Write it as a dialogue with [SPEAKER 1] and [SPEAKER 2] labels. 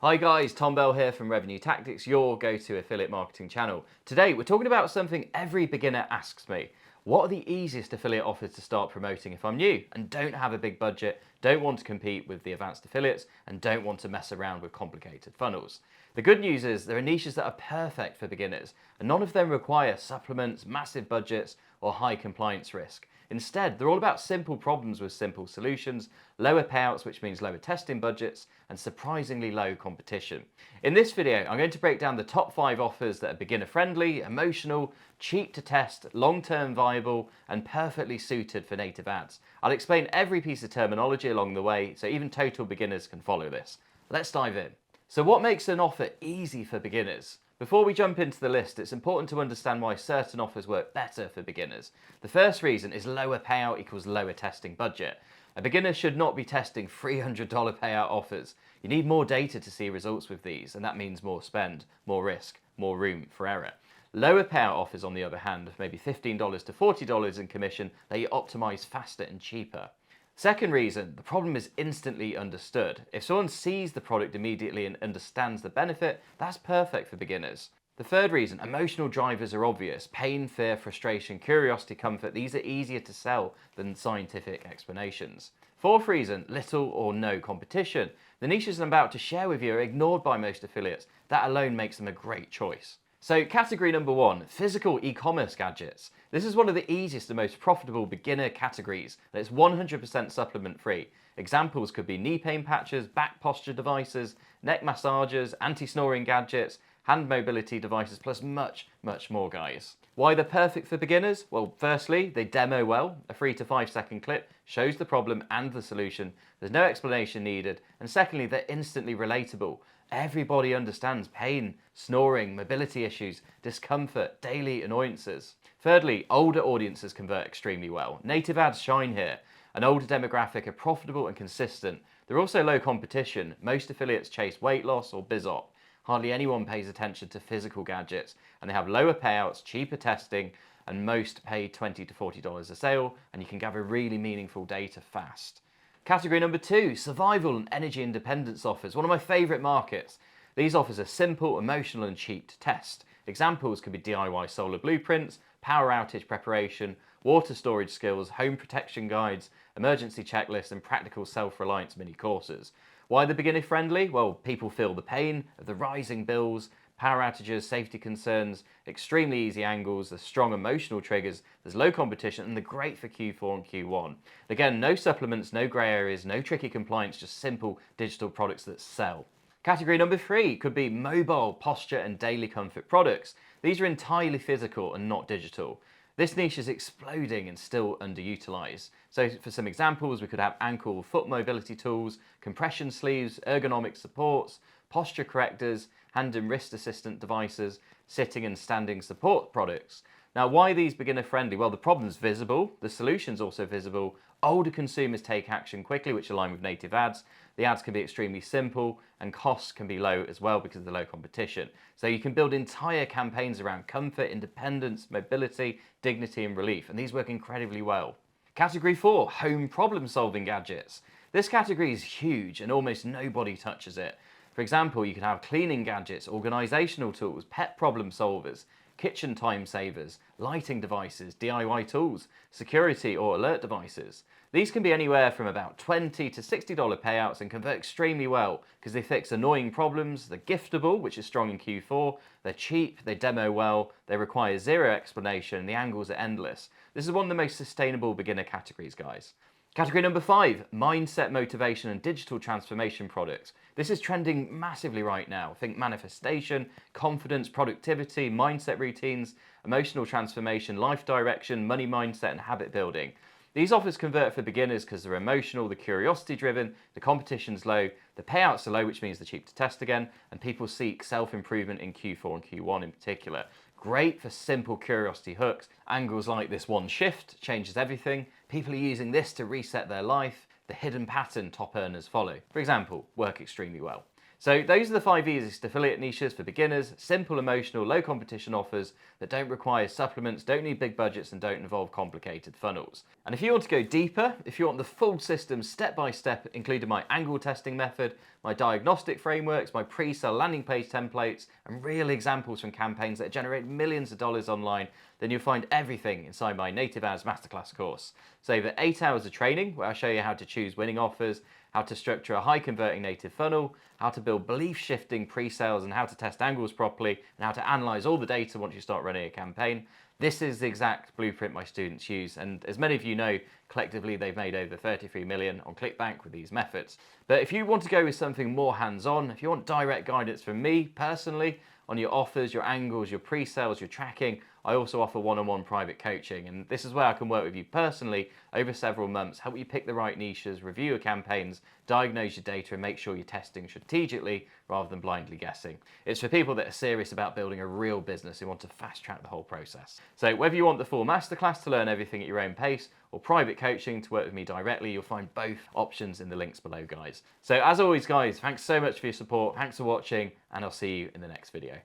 [SPEAKER 1] Hi guys, Tom Bell here from Revenue Tactics, your go-to affiliate marketing channel. Today we're talking about something every beginner asks me. What are the easiest affiliate offers to start promoting if I'm new and don't have a big budget, don't want to compete with the advanced affiliates, and don't want to mess around with complicated funnels? The good news is there are niches that are perfect for beginners, and none of them require supplements, massive budgets, or high compliance risk. Instead, they're all about simple problems with simple solutions, lower payouts, which means lower testing budgets, and surprisingly low competition. In this video, I'm going to break down the top 5 offers that are beginner friendly, emotional, cheap to test, long-term viable, and perfectly suited for native ads. I'll explain every piece of terminology along the way, so even total beginners can follow this. Let's dive in. So what makes an offer easy for beginners? Before we jump into the list, it's important to understand why certain offers work better for beginners. The first reason is lower payout equals lower testing budget. A beginner should not be testing $300 payout offers. You need more data to see results with these, and that means more spend, more risk, more room for error. Lower payout offers, on the other hand, maybe $15 to $40 in commission, let you optimize faster and cheaper. Second reason, the problem is instantly understood. If someone sees the product immediately and understands the benefit, that's perfect for beginners. The third reason, emotional drivers are obvious. Pain, fear, frustration, curiosity, comfort, these are easier to sell than scientific explanations. Fourth reason, little or no competition. The niches I'm about to share with you are ignored by most affiliates. That alone makes them a great choice. So category number 1, physical e-commerce gadgets. This is one of the easiest and most profitable beginner categories, and it's 100% supplement free. Examples could be knee pain patches, back posture devices, neck massagers, anti-snoring gadgets, hand mobility devices, plus much more, guys. Why they're perfect for beginners? Well, firstly, they demo well. A 3 to 5 second clip shows the problem and the solution. There's no explanation needed. And secondly, they're instantly relatable. Everybody understands pain, snoring, mobility issues, discomfort, daily annoyances. Thirdly, older audiences convert extremely well. Native ads shine here. An older demographic are profitable and consistent. They're also low competition. Most affiliates chase weight loss or BizOp. Hardly anyone pays attention to physical gadgets, and they have lower payouts, cheaper testing, and most pay $20 to $40 a sale, and you can gather really meaningful data fast. Category number 2, survival and energy independence offers, one of my favourite markets. These offers are simple, emotional, and cheap to test. Examples could be DIY solar blueprints, power outage preparation, water storage skills, home protection guides, emergency checklists, and practical self-reliance mini courses. Why the beginner friendly? Well, people feel the pain of the rising bills, power outages, safety concerns, extremely easy angles, there's strong emotional triggers, there's low competition, and they're great for Q4 and Q1. Again, no supplements, no grey areas, no tricky compliance, just simple digital products that sell. Category number 3 could be mobile, posture, and daily comfort products. These are entirely physical and not digital. This niche is exploding and still underutilized. So for some examples, we could have ankle foot mobility tools, compression sleeves, ergonomic supports, posture correctors, hand and wrist assistant devices, sitting and standing support products. Now, why are these beginner friendly? Well, the problem's visible, the solution's also visible. Older consumers take action quickly, which align with native ads. The ads can be extremely simple, and costs can be low as well because of the low competition. So you can build entire campaigns around comfort, independence, mobility, dignity, and relief, and these work incredibly well. Category 4, home problem solving gadgets. This category is huge and almost nobody touches it. For example, you can have cleaning gadgets, organizational tools, pet problem solvers, kitchen time savers, lighting devices, DIY tools, security or alert devices. These can be anywhere from about $20 to $60 payouts and convert extremely well because they fix annoying problems, they're giftable, which is strong in Q4, they're cheap, they demo well, they require zero explanation, and the angles are endless. This is one of the most sustainable beginner categories, guys. Category number 5, mindset, motivation, and digital transformation products. This is trending massively right now. Think manifestation, confidence, productivity, mindset routines, emotional transformation, life direction, money mindset, and habit building. These offers convert for beginners because they're emotional, they're curiosity driven, the competition's low, the payouts are low, which means they're cheap to test again, and people seek self-improvement in Q4 and Q1 in particular. Great for simple curiosity hooks. Angles like this one shift changes everything. People are using this to reset their life. The hidden pattern top earners follow. For example, work extremely well. So those are the 5 easiest affiliate niches for beginners: simple, emotional, low competition offers that don't require supplements, don't need big budgets, and don't involve complicated funnels. And if you want to go deeper, if you want the full system step by step, including my angle testing method, my diagnostic frameworks, my pre-sale landing page templates, and real examples from campaigns that generate millions of dollars online, then you'll find everything inside my Native Ads Masterclass course. So over 8 hours of training where I'll show you how to choose winning offers, how to structure a high converting native funnel, how to build belief shifting pre-sales, and how to test angles properly, and how to analyze all the data once you start running a campaign. This is the exact blueprint my students use, and as many of you know, collectively they've made over 33 million on ClickBank with these methods. But if you want to go with something more hands-on, if you want direct guidance from me personally on your offers, your angles, your pre-sales, your tracking, I also offer one-on-one private coaching, and this is where I can work with you personally over several months, help you pick the right niches, review your campaigns, diagnose your data, and make sure you're testing strategically rather than blindly guessing. It's for people that are serious about building a real business who want to fast track the whole process. So whether you want the full masterclass to learn everything at your own pace, or private coaching to work with me directly, you'll find both options in the links below, guys. So as always, guys, thanks so much for your support, thanks for watching, and I'll see you in the next video.